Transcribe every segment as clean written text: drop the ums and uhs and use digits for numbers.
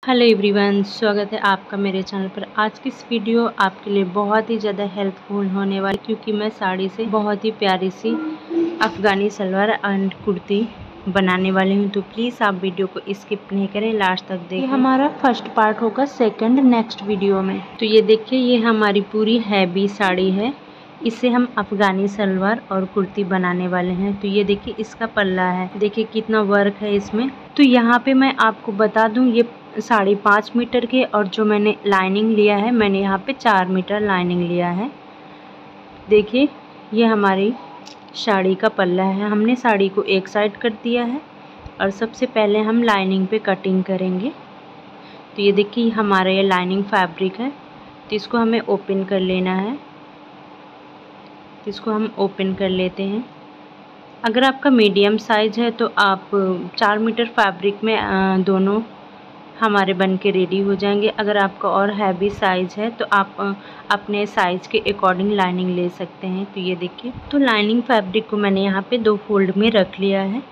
Hello everyone, स्वागत है आपका मेरे चैनल पर। आज की इस वीडियो आपके लिए बहुत ही ज़्यादा हेल्पफुल होने वाली, क्योंकि मैं साड़ी से बहुत ही प्यारी सी अफ़गानी सलवार एंड कुर्ती बनाने वाली हूँ। तो प्लीज़ आप वीडियो को स्किप नहीं करें, लास्ट तक देखें। ये हमारा फर्स्ट पार्ट होगा सेकंड नेक्स्ट वीडियो में। तो ये देखिए, ये हमारी पूरी हैवी साड़ी है। इसे हम अफ़गानी सलवार और कुर्ती बनाने वाले हैं। तो ये देखिए, इसका पल्ला है, देखिए कितना वर्क है इसमें। तो यहाँ पे मैं आपको बता दूँ, ये 5.5 मीटर के, और जो मैंने लाइनिंग लिया है, मैंने यहाँ पे 4 मीटर लाइनिंग लिया है। देखिए, ये हमारी साड़ी का पल्ला है। हमने साड़ी को एक साइड कर दिया है और सबसे पहले हम लाइनिंग पे कटिंग करेंगे। तो ये देखिए, हमारा ये लाइनिंग फैब्रिक है। तो इसको हमें ओपन कर लेना है। तो इसको हम ओपन कर लेते हैं। अगर आपका मीडियम साइज़ है तो आप 4 मीटर फैब्रिक में दोनों हमारे बन के रेडी हो जाएंगे। अगर आपका और हैवी साइज़ है तो आप अपने साइज़ के अकॉर्डिंग लाइनिंग ले सकते हैं। तो ये देखिए, तो लाइनिंग फैब्रिक को मैंने यहाँ पे 2 फोल्ड में रख लिया है।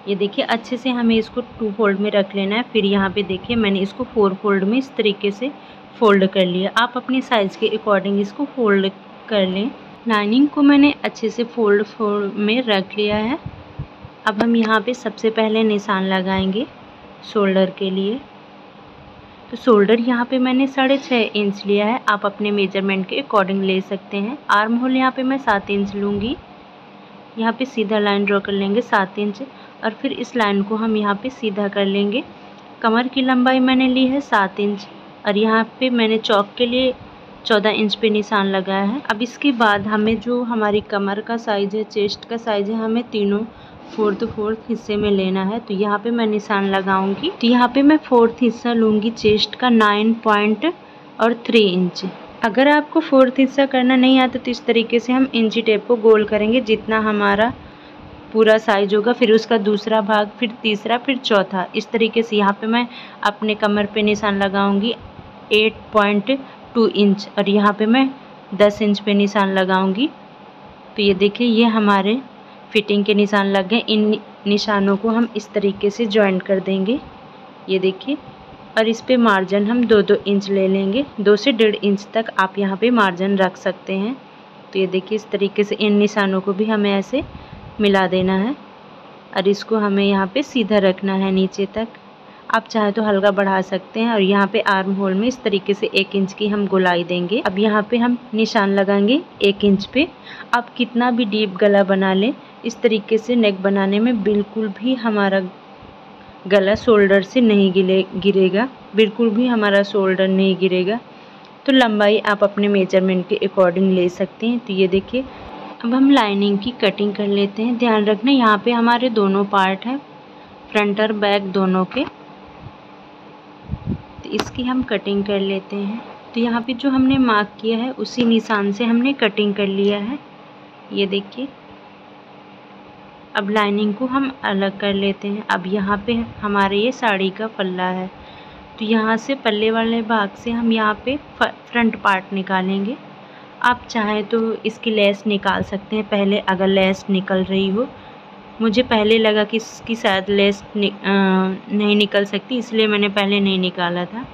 ये देखिए, अच्छे से हमें इसको 2 फोल्ड में रख लेना है। फिर यहाँ पे देखिए, मैंने इसको 4 फोल्ड में इस तरीके से फोल्ड कर लिया। आप अपने साइज़ के अकॉर्डिंग इसको फोल्ड कर लें। लाइनिंग को मैंने अच्छे से फोल्ड में रख लिया है। अब हम यहाँ पे सबसे पहले निशान लगाएंगे शोल्डर के लिए। तो शोल्डर यहाँ पे मैंने 6.5 इंच लिया है। आप अपने मेजरमेंट के अकॉर्डिंग ले सकते हैं। आर्म होल यहाँ पे मैं 7 इंच लूँगी। यहाँ पे सीधा लाइन ड्रॉ कर लेंगे 7 इंच, और फिर इस लाइन को हम यहाँ पे सीधा कर लेंगे। कमर की लंबाई मैंने ली है 7 इंच, और यहाँ पे मैंने चौक के लिए 14 इंच पे निशान लगाया है। अब इसके बाद हमें जो हमारी कमर का साइज़ है, चेस्ट का साइज़ है, हमें तीनों फोर्थ हिस्से में लेना है। तो यहाँ पे मैं निशान लगाऊंगी। तो यहाँ पे मैं 4th हिस्सा लूँगी चेस्ट का 9.3 इंच। अगर आपको 4th हिस्सा करना नहीं आता तो इस तरीके से हम इंची टेप को गोल करेंगे, जितना हमारा पूरा साइज होगा, फिर उसका दूसरा भाग, फिर तीसरा, फिर चौथा। इस तरीके से यहाँ पे मैं अपने कमर पे निशान लगाऊंगी 8.2 इंच, और यहाँ पे मैं 10 इंच पे निशान लगाऊंगी। तो ये देखिए, ये हमारे फिटिंग के निशान लग गए। इन निशानों को हम इस तरीके से जॉइंट कर देंगे। ये देखिए, और इस पे मार्जिन हम 2-2 इंच ले लेंगे। 2 से 1.5 इंच तक आप यहाँ पे मार्जिन रख सकते हैं। तो ये देखिए, इस तरीके से इन निशानों को भी हमें ऐसे मिला देना है, और इसको हमें यहाँ पे सीधा रखना है नीचे तक। आप चाहे तो हल्का बढ़ा सकते हैं। और यहाँ पे आर्म होल में इस तरीके से 1 इंच की हम गोलाई देंगे। अब यहाँ पे हम निशान लगाएंगे 1 इंच पे। आप कितना भी डीप गला बना लें, इस तरीके से नेक बनाने में बिल्कुल भी हमारा गला शोल्डर से नहीं गिरेगा, बिल्कुल भी हमारा शोल्डर नहीं गिरेगा। तो लंबाई आप अपने मेजरमेंट के अकॉर्डिंग ले सकते हैं। तो ये देखिए, अब हम लाइनिंग की कटिंग कर लेते हैं। ध्यान रखना, यहाँ पे हमारे दोनों पार्ट हैं, फ्रंट और बैक दोनों के। तो इसकी हम कटिंग कर लेते हैं। तो यहाँ पे जो हमने मार्क किया है, उसी निशान से हमने कटिंग कर लिया है। ये देखिए, अब लाइनिंग को हम अलग कर लेते हैं। अब यहाँ पे हमारे ये साड़ी का पल्ला है। तो यहाँ से पल्ले वाले भाग से हम यहाँ पे फ्रंट पार्ट निकालेंगे। आप चाहें तो इसकी लेस निकाल सकते हैं पहले, अगर लेस निकल रही हो। मुझे पहले लगा कि इसकी शायद लेस नहीं निकल सकती, इसलिए मैंने पहले नहीं निकाला था।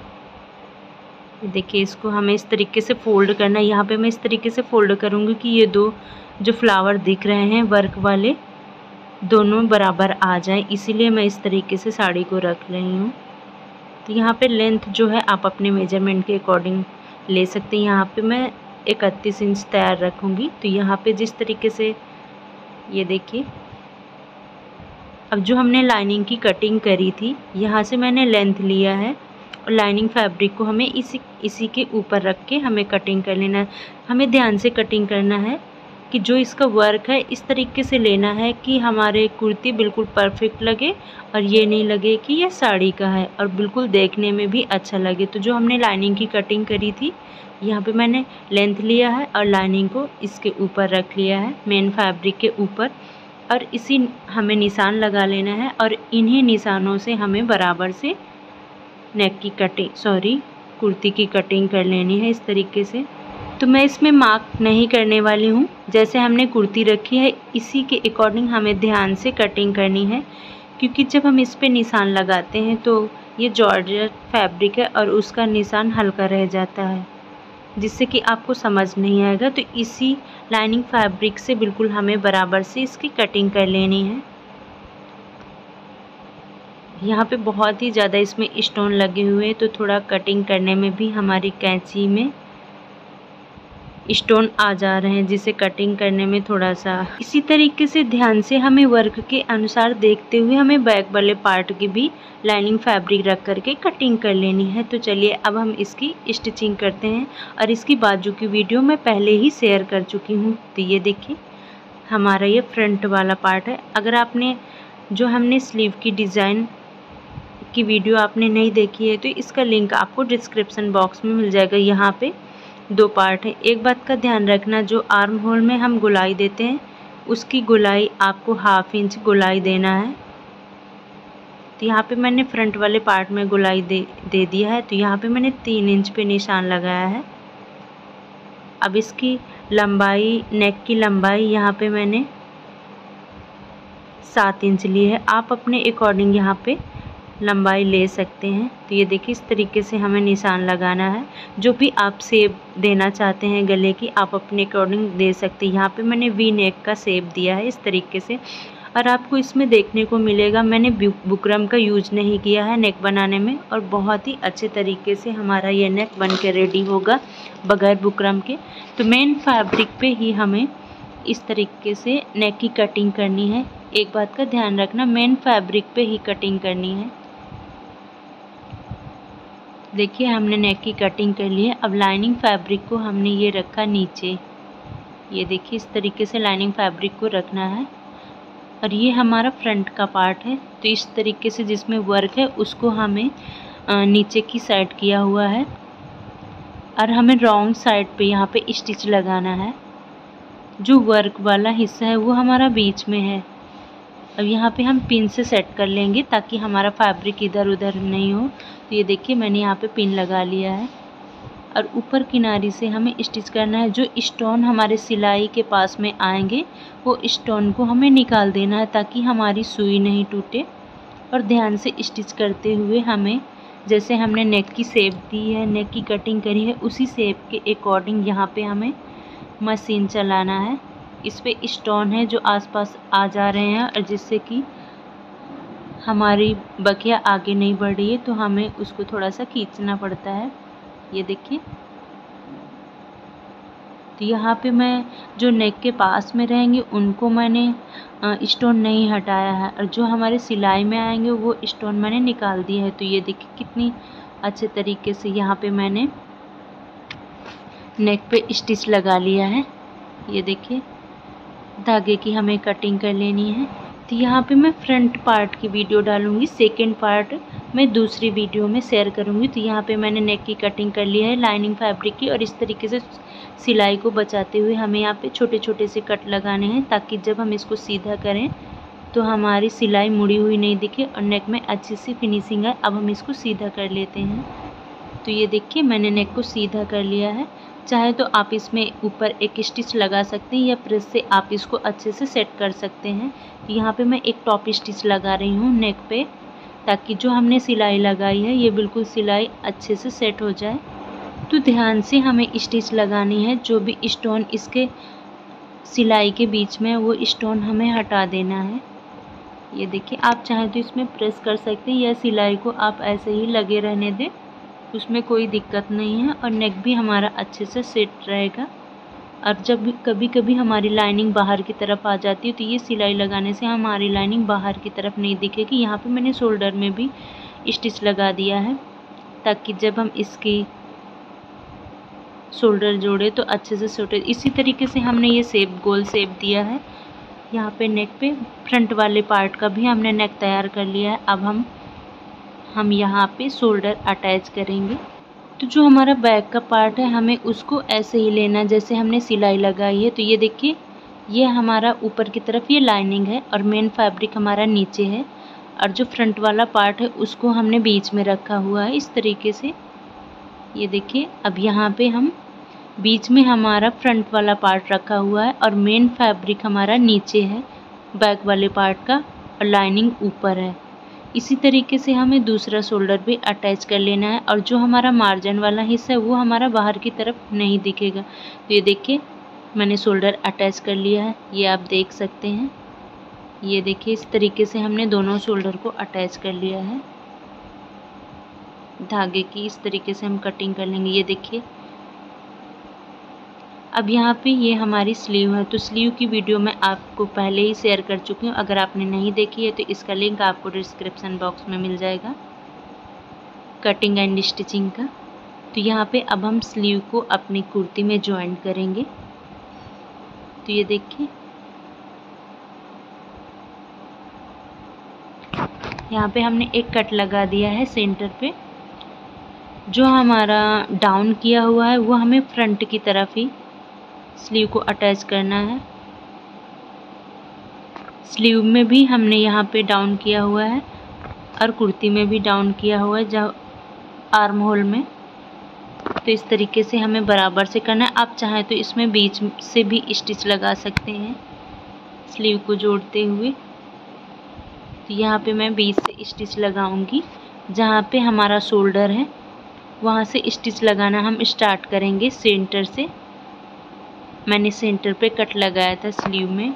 देखिए, इसको हमें इस तरीके से फोल्ड करना है। यहाँ पे मैं इस तरीके से फोल्ड करूँगी कि ये 2 जो फ्लावर दिख रहे हैं वर्क वाले, दोनों बराबर आ जाए, इसीलिए मैं इस तरीके से साड़ी को रख रही हूँ। तो यहाँ पे लेंथ जो है आप अपने मेजरमेंट के अकॉर्डिंग ले सकते हैं। यहाँ पे मैं 31 इंच तैयार रखूँगी। तो यहाँ पे जिस तरीके से, ये देखिए, अब जो हमने लाइनिंग की कटिंग करी थी, यहाँ से मैंने लेंथ लिया है, और लाइनिंग फैब्रिक को हमें इसी के ऊपर रख के हमें कटिंग कर लेना है। हमें ध्यान से कटिंग करना है कि जो इसका वर्क है इस तरीके से लेना है कि हमारे कुर्ती बिल्कुल परफेक्ट लगे, और ये नहीं लगे कि यह साड़ी का है, और बिल्कुल देखने में भी अच्छा लगे। तो जो हमने लाइनिंग की कटिंग करी थी, यहाँ पे मैंने लेंथ लिया है और लाइनिंग को इसके ऊपर रख लिया है, मेन फैब्रिक के ऊपर, और इसी हमें निशान लगा लेना है। और इन्हीं निशानों से हमें बराबर से नेक की कटिंग, कुर्ती की कटिंग कर लेनी है इस तरीके से। तो मैं इसमें मार्क नहीं करने वाली हूँ। जैसे हमने कुर्ती रखी है, इसी के अकॉर्डिंग हमें ध्यान से कटिंग करनी है, क्योंकि जब हम इस पे निशान लगाते हैं तो ये जॉर्जेट फैब्रिक है और उसका निशान हल्का रह जाता है, जिससे कि आपको समझ नहीं आएगा। तो इसी लाइनिंग फैब्रिक से बिल्कुल हमें बराबर से इसकी कटिंग कर लेनी है। यहाँ पे बहुत ही ज़्यादा इसमें स्टोन लगे हुए हैं, तो थोड़ा कटिंग करने में भी हमारी कैंची में स्टोन आ जा रहे हैं, जिसे कटिंग करने में थोड़ा सा इसी तरीके से ध्यान से हमें वर्क के अनुसार देखते हुए हमें बैक वाले पार्ट की भी लाइनिंग फैब्रिक रख करके कटिंग कर लेनी है। तो चलिए अब हम इसकी स्टिचिंग करते हैं, और इसकी बाजू की वीडियो मैं पहले ही शेयर कर चुकी हूँ। तो ये देखिए हमारा ये फ्रंट वाला पार्ट है। अगर आपने जो हमने स्लीव की डिज़ाइन की वीडियो आपने नहीं देखी है तो इसका लिंक आपको डिस्क्रिप्शन बॉक्स में मिल जाएगा। यहाँ पे 2 पार्ट है। एक बात का ध्यान रखना, जो आर्म होल में हम गोलाई देते हैं उसकी गोलाई आपको 1/2 इंच गोलाई देना है। तो यहाँ पे मैंने फ्रंट वाले पार्ट में गोलाई दे दिया है। तो यहाँ पे मैंने 3 इंच पे निशान लगाया है। अब इसकी लंबाई, नेक की लंबाई यहाँ पे मैंने 7 इंच ली है। आप अपने अकॉर्डिंग यहाँ पे लंबाई ले सकते हैं। तो ये देखिए इस तरीके से हमें निशान लगाना है। जो भी आप शेप देना चाहते हैं गले की, आप अपने अकॉर्डिंग दे सकते हैं। यहाँ पे मैंने वी नेक का शेप दिया है इस तरीके से। और आपको इसमें देखने को मिलेगा मैंने बुकरम का यूज नहीं किया है नेक बनाने में, और बहुत ही अच्छे तरीके से हमारा ये नेक बन के रेडी होगा बगैर बुकरम के। तो मेन फैब्रिक पे ही हमें इस तरीके से नेक की कटिंग करनी है। एक बात का ध्यान रखना, मेन फैब्रिक पे ही कटिंग करनी है। देखिए हमने नेक की कटिंग कर ली है। अब लाइनिंग फैब्रिक को हमने ये रखा नीचे। ये देखिए इस तरीके से लाइनिंग फैब्रिक को रखना है। और ये हमारा फ्रंट का पार्ट है। तो इस तरीके से जिसमें वर्क है उसको हमें नीचे की साइड किया हुआ है, और हमें रॉन्ग साइड पे यहाँ पे स्टिच लगाना है। जो वर्क वाला हिस्सा है वो हमारा बीच में है। अब यहाँ पे हम पिन से सेट कर लेंगे ताकि हमारा फैब्रिक इधर उधर नहीं हो। तो ये देखिए मैंने यहाँ पे पिन लगा लिया है, और ऊपर किनारी से हमें स्टिच करना है। जो स्टोन हमारे सिलाई के पास में आएंगे वो स्टोन को हमें निकाल देना है ताकि हमारी सुई नहीं टूटे। और ध्यान से स्टिच करते हुए हमें, जैसे हमने नेक की शेप दी है, नेक की कटिंग करी है, उसी शेप के अकॉर्डिंग यहाँ पे हमें मशीन चलाना है। इस पे स्टोन है जो आसपास आ जा रहे हैं, और जिससे कि हमारी बकिया आगे नहीं बढ़ रही है, तो हमें उसको थोड़ा सा खींचना पड़ता है। ये देखिए तो यहाँ पे मैं जो नेक के पास में रहेंगे उनको मैंने स्टोन नहीं हटाया है, और जो हमारे सिलाई में आएंगे वो स्टोन मैंने निकाल दिया है। तो ये देखिए कितनी अच्छे तरीके से यहाँ पे मैंने नेक पे स्टिच लगा लिया है। ये देखिए धागे की हमें कटिंग कर लेनी है। तो यहाँ पे मैं फ्रंट पार्ट की वीडियो डालूंगी, सेकंड पार्ट मैं दूसरी वीडियो में शेयर करूंगी। तो यहाँ पे मैंने नेक की कटिंग कर ली है लाइनिंग फैब्रिक की, और इस तरीके से सिलाई को बचाते हुए हमें यहाँ पे छोटे छोटे से कट लगाने हैं, ताकि जब हम इसको सीधा करें तो हमारी सिलाई मुड़ी हुई नहीं दिखे और नेक में अच्छी सी फिनिशिंग आए। अब हम इसको सीधा कर लेते हैं। तो ये देखिए मैंने नेक को सीधा कर लिया है। चाहे तो आप इसमें ऊपर एक स्टिच लगा सकते हैं, या प्रेस से आप इसको अच्छे से सेट कर सकते हैं। यहाँ पे मैं एक टॉप स्टिच लगा रही हूँ नेक पे, ताकि जो हमने सिलाई लगाई है ये बिल्कुल सिलाई अच्छे से सेट हो जाए। तो ध्यान से हमें स्टिच लगानी है। जो भी स्टोन इसके सिलाई के बीच में वो स्टोन हमें हटा देना है। ये देखिए आप चाहें तो इसमें प्रेस कर सकते हैं, या सिलाई को आप ऐसे ही लगे रहने दें, उसमें कोई दिक्कत नहीं है, और नेक भी हमारा अच्छे से सेट रहेगा। और जब कभी कभी हमारी लाइनिंग बाहर की तरफ आ जाती है तो ये सिलाई लगाने से हमारी लाइनिंग बाहर की तरफ नहीं दिखेगी। यहाँ पे मैंने शोल्डर में भी स्टिच लगा दिया है, ताकि जब हम इसकी शोल्डर जोड़े तो अच्छे से शोल्डर, इसी तरीके से हमने ये शेप, गोल शेप दिया है। यहाँ पे नेक पे फ्रंट वाले पार्ट का भी हमने नेक तैयार कर लिया है। अब हम यहाँ पे शोल्डर अटैच करेंगे। तो जो हमारा बैक का पार्ट है हमें उसको ऐसे ही लेना जैसे हमने सिलाई लगाई है। तो ये देखिए ये हमारा ऊपर की तरफ ये लाइनिंग है, और मेन फैब्रिक हमारा नीचे है, और जो फ्रंट वाला पार्ट है उसको हमने बीच में रखा हुआ है इस तरीके से। ये देखिए अब यहाँ पे हम बीच में हमारा फ्रंट वाला पार्ट रखा हुआ है, और मेन फैब्रिक हमारा नीचे है बैक वाले पार्ट का, और लाइनिंग ऊपर है। इसी तरीके से हमें दूसरा शोल्डर भी अटैच कर लेना है और जो हमारा मार्जिन वाला हिस्सा है वो हमारा बाहर की तरफ नहीं दिखेगा। तो ये देखिए मैंने शोल्डर अटैच कर लिया है, ये आप देख सकते हैं। ये देखिए इस तरीके से हमने दोनों शोल्डर को अटैच कर लिया है। धागे की इस तरीके से हम कटिंग कर लेंगे। ये देखिए अब यहाँ पे ये हमारी स्लीव है, तो स्लीव की वीडियो मैं आपको पहले ही शेयर कर चुकी हूँ। अगर आपने नहीं देखी है तो इसका लिंक आपको डिस्क्रिप्शन बॉक्स में मिल जाएगा, कटिंग एंड स्टिचिंग का। तो यहाँ पे अब हम स्लीव को अपनी कुर्ती में ज्वाइन करेंगे। तो ये देखिए यहाँ पे हमने एक कट लगा दिया है सेंटर पे। जो हमारा डाउन किया हुआ है वो हमें फ्रंट की तरफ ही स्लीव को अटैच करना है। स्लीव में भी हमने यहाँ पे डाउन किया हुआ है और कुर्ती में भी डाउन किया हुआ है, जब आर्म होल में। तो इस तरीके से हमें बराबर से करना है। आप चाहें तो इसमें बीच से भी स्टिच लगा सकते हैं स्लीव को जोड़ते हुए। तो यहाँ पे मैं बीच से स्टिच लगाऊंगी। जहाँ पे हमारा शोल्डर है वहाँ से स्टिच लगाना हम स्टार्ट करेंगे सेंटर से। मैंने सेंटर पे कट लगाया था स्लीव में।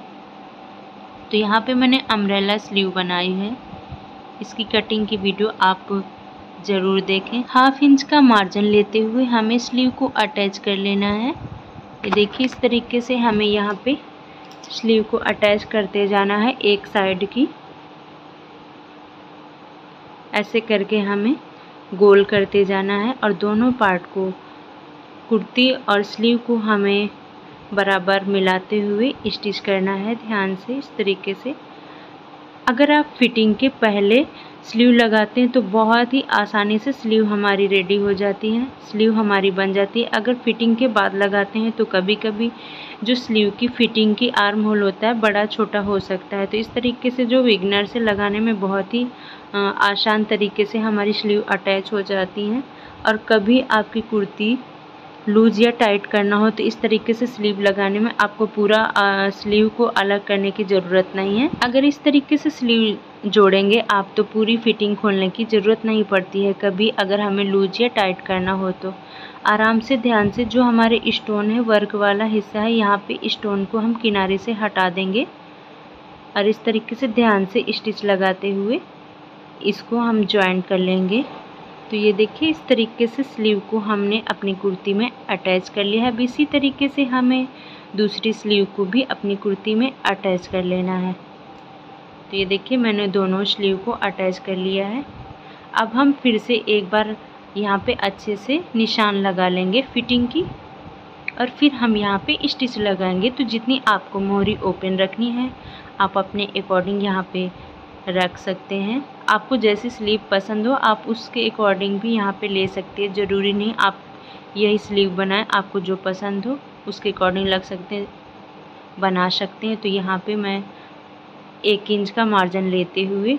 तो यहाँ पे मैंने अम्ब्रेला स्लीव बनाई है। इसकी कटिंग की वीडियो आप ज़रूर देखें। 1/2 इंच का मार्जिन लेते हुए हमें स्लीव को अटैच कर लेना है। ये देखिए इस तरीके से हमें यहाँ पे स्लीव को अटैच करते जाना है एक साइड की। ऐसे करके हमें गोल करते जाना है और दोनों पार्ट को, कुर्ती और स्लीव को हमें बराबर मिलाते हुए स्टिच करना है ध्यान से इस तरीके से। अगर आप फिटिंग के पहले स्लीव लगाते हैं तो बहुत ही आसानी से स्लीव हमारी रेडी हो जाती है, स्लीव हमारी बन जाती है। अगर फिटिंग के बाद लगाते हैं तो कभी कभी जो स्लीव की फिटिंग की आर्म होल होता है बड़ा छोटा हो सकता है। तो इस तरीके से जो बिगनर से लगाने में बहुत ही आसान तरीके से हमारी स्लीव अटैच हो जाती हैं। और कभी आपकी कुर्ती लूज या टाइट करना हो तो इस तरीके से स्लीव लगाने में आपको पूरा स्लीव को अलग करने की ज़रूरत नहीं है। अगर इस तरीके से स्लीव जोड़ेंगे आप तो पूरी फिटिंग खोलने की ज़रूरत नहीं पड़ती है। कभी अगर हमें लूज या टाइट करना हो तो आराम से ध्यान से, जो हमारे स्टोन है वर्क वाला हिस्सा है, यहाँ पे स्टोन को हम किनारे से हटा देंगे और इस तरीके से ध्यान से स्टिच लगाते हुए इसको हम ज्वाइन कर लेंगे। तो ये देखिए इस तरीके से स्लीव को हमने अपनी कुर्ती में अटैच कर लिया है। अब इसी तरीके से हमें दूसरी स्लीव को भी अपनी कुर्ती में अटैच कर लेना है। तो ये देखिए मैंने दोनों स्लीव को अटैच कर लिया है। अब हम फिर से एक बार यहाँ पे अच्छे से निशान लगा लेंगे फिटिंग की और फिर हम यहाँ पे स्टिच लगाएंगे। तो जितनी आपको मोहरी ओपन रखनी है आप अपने अकॉर्डिंग यहाँ पे रख सकते हैं। आपको जैसी स्लीव पसंद हो आप उसके अकॉर्डिंग भी यहाँ पे ले सकते हैं। ज़रूरी नहीं आप यही स्लीव बनाएं, आपको जो पसंद हो उसके अकॉर्डिंग लग सकते हैं, बना सकते हैं। तो यहाँ पे मैं 1 इंच का मार्जिन लेते हुए,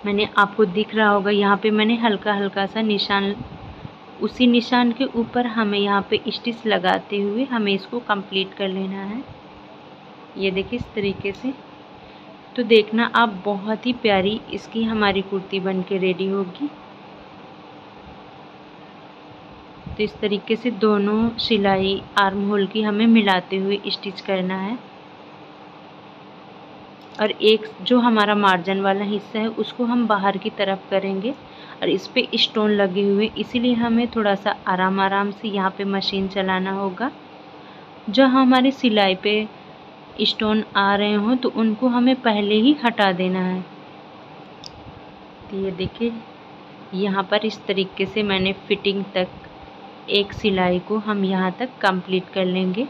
मैंने आपको दिख रहा होगा यहाँ पे मैंने हल्का हल्का सा निशान, उसी निशान के ऊपर हमें यहाँ पे स्टिच लगाते हुए हमें इसको कंप्लीट कर लेना है। ये देखिए इस तरीके से। तो देखना आप बहुत ही प्यारी इसकी हमारी कुर्ती बन के रेडी होगी। तो इस तरीके से दोनों सिलाई आर्म होल की हमें मिलाते हुए स्टिच करना है और एक जो हमारा मार्जिन वाला हिस्सा है उसको हम बाहर की तरफ करेंगे और इस पे स्टोन लगे हुए, इसीलिए हमें थोड़ा सा आराम आराम से यहाँ पे मशीन चलाना होगा। जो हमारे सिलाई पे स्टोन आ रहे हों तो उनको हमें पहले ही हटा देना है। तो ये देखिए यहाँ पर इस तरीके से मैंने फिटिंग तक एक सिलाई को हम यहाँ तक कंप्लीट कर लेंगे।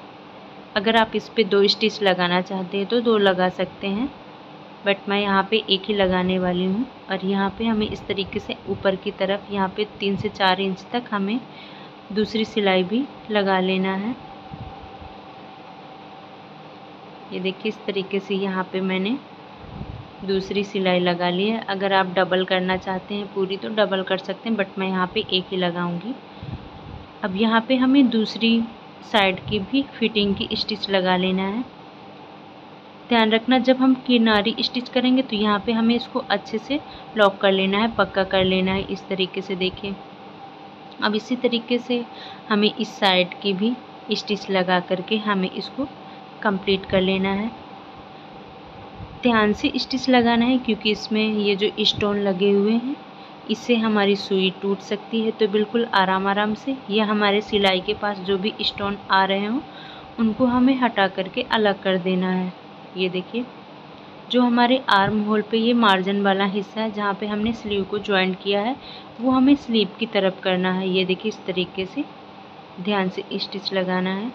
अगर आप इस पे 2 स्टिच लगाना चाहते हैं तो 2 लगा सकते हैं, बट मैं यहाँ पे एक ही लगाने वाली हूँ। और यहाँ पे हमें इस तरीके से ऊपर की तरफ यहाँ पे 3 से 4 इंच तक हमें दूसरी सिलाई भी लगा लेना है। ये देखिए इस तरीके से यहाँ पे मैंने दूसरी सिलाई लगा ली है। अगर आप डबल करना चाहते हैं पूरी तो डबल कर सकते हैं, बट मैं यहाँ पे एक ही लगाऊंगी। अब यहाँ पे हमें दूसरी साइड की भी फिटिंग की स्टिच लगा लेना है। ध्यान रखना जब हम किनारी स्टिच करेंगे तो यहाँ पे हमें इसको अच्छे से लॉक कर लेना है, पक्का कर लेना है इस तरीके से। देखिए अब इसी तरीके से हमें इस साइड की भी स्टिच लगा करके हमें इसको कंप्लीट कर लेना है। ध्यान से स्टिच लगाना है क्योंकि इसमें ये जो स्टोन लगे हुए हैं इससे हमारी सुई टूट सकती है, तो बिल्कुल आराम आराम से या हमारे सिलाई के पास जो भी स्टोन आ रहे हों उनको हमें हटा करके अलग कर देना है। ये देखिए जो हमारे आर्म होल पे ये मार्जिन वाला हिस्सा है जहाँ पे हमने स्लीव को ज्वाइंट किया है वो हमें स्लीव की तरफ करना है। ये देखिए इस तरीके से ध्यान से स्टिच लगाना है।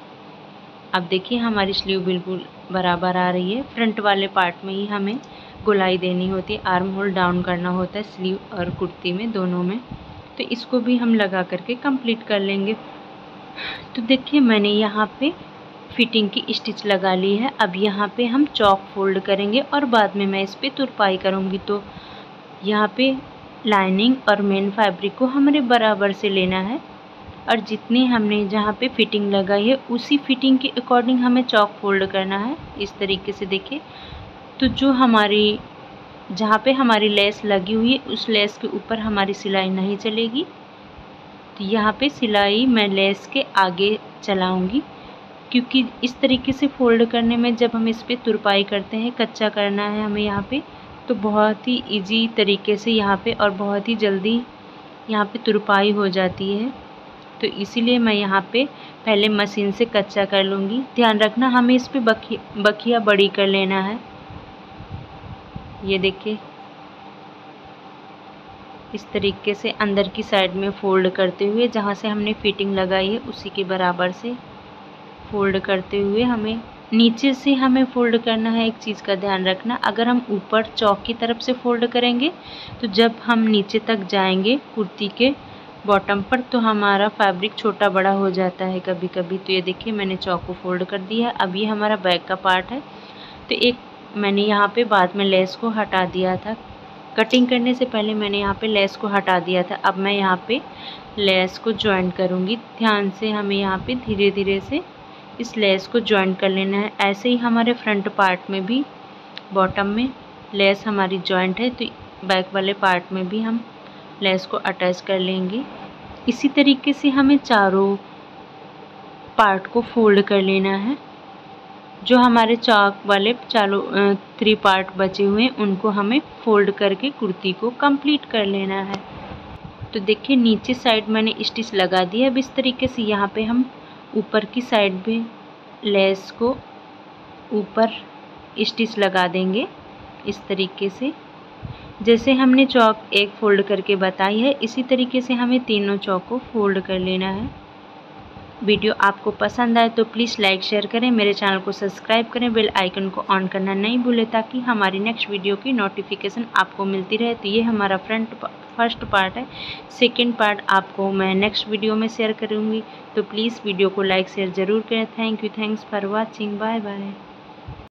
अब देखिए हमारी स्लीव बिल्कुल बराबर आ रही है। फ्रंट वाले पार्ट में ही हमें गोलाई देनी होती है, आर्म होल डाउन करना होता है स्लीव और कुर्ती में दोनों में। तो इसको भी हम लगा करके कंप्लीट कर लेंगे। तो देखिए मैंने यहाँ पे फिटिंग की स्टिच लगा ली है। अब यहाँ पे हम चौक फोल्ड करेंगे और बाद में मैं इस पर तुरपाई करूँगी। तो यहाँ पे लाइनिंग और मेन फैब्रिक को हमें बराबर से लेना है और जितनी हमने जहाँ पे फिटिंग लगाई है उसी फिटिंग के अकॉर्डिंग हमें चौक फोल्ड करना है इस तरीके से। देखिए तो जो हमारी जहाँ पे हमारी लेस लगी हुई है उस लेस के ऊपर हमारी सिलाई नहीं चलेगी। तो यहाँ पे सिलाई मैं लेस के आगे चलाऊँगी क्योंकि इस तरीके से फोल्ड करने में जब हम इस पर तुरपाई करते हैं, कच्चा करना है हमें यहाँ पे, तो बहुत ही इजी तरीके से यहाँ पे और बहुत ही जल्दी यहाँ पे तुरपाई हो जाती है। तो इसीलिए मैं यहाँ पे पहले मशीन से कच्चा कर लूँगी। ध्यान रखना हमें इस पे बखिया बड़ी कर लेना है। ये देखिए इस तरीके से अंदर की साइड में फोल्ड करते हुए जहाँ से हमने फिटिंग लगाई है उसी के बराबर से फोल्ड करते हुए हमें नीचे से हमें फोल्ड करना है। एक चीज़ का ध्यान रखना, अगर हम ऊपर चौक की तरफ से फोल्ड करेंगे तो जब हम नीचे तक जाएंगे कुर्ती के बॉटम पर तो हमारा फैब्रिक छोटा बड़ा हो जाता है कभी कभी। तो ये देखिए मैंने चौक को फोल्ड कर दिया है। अब ये हमारा बैक का पार्ट है। तो एक मैंने यहाँ पे बाद में लेस को हटा दिया था, कटिंग करने से पहले मैंने यहाँ पे लेस को हटा दिया था। अब मैं यहाँ पे लेस को ज्वाइन करूँगी। ध्यान से हमें यहाँ पे धीरे धीरे से इस लेस को ज्वाइन कर लेना है। ऐसे ही हमारे फ्रंट पार्ट में भी बॉटम में लेस हमारी ज्वाइंट है तो बैक वाले पार्ट में भी हम लेस को अटैच कर लेंगे। इसी तरीके से हमें चारों पार्ट को फोल्ड कर लेना है। जो हमारे चौक वाले चारों 3 पार्ट बचे हुए हैं उनको हमें फोल्ड करके कुर्ती को कंप्लीट कर लेना है। तो देखिए नीचे साइड मैंने स्टिच लगा दिया। अब इस तरीके से यहाँ पे हम ऊपर की साइड में लेस को ऊपर स्टिच लगा देंगे इस तरीके से। जैसे हमने चौक एक फोल्ड करके बताई है इसी तरीके से हमें तीनों चौक को फोल्ड कर लेना है। वीडियो आपको पसंद आए तो प्लीज़ लाइक शेयर करें, मेरे चैनल को सब्सक्राइब करें, बेल आइकन को ऑन करना नहीं भूलें ताकि हमारी नेक्स्ट वीडियो की नोटिफिकेशन आपको मिलती रहे। तो ये हमारा फर्स्ट पार्ट है। सेकंड पार्ट आपको मैं नेक्स्ट वीडियो में शेयर करूँगी। तो प्लीज़ वीडियो को लाइक शेयर ज़रूर करें। Thank you, thanks for watching, bye bye.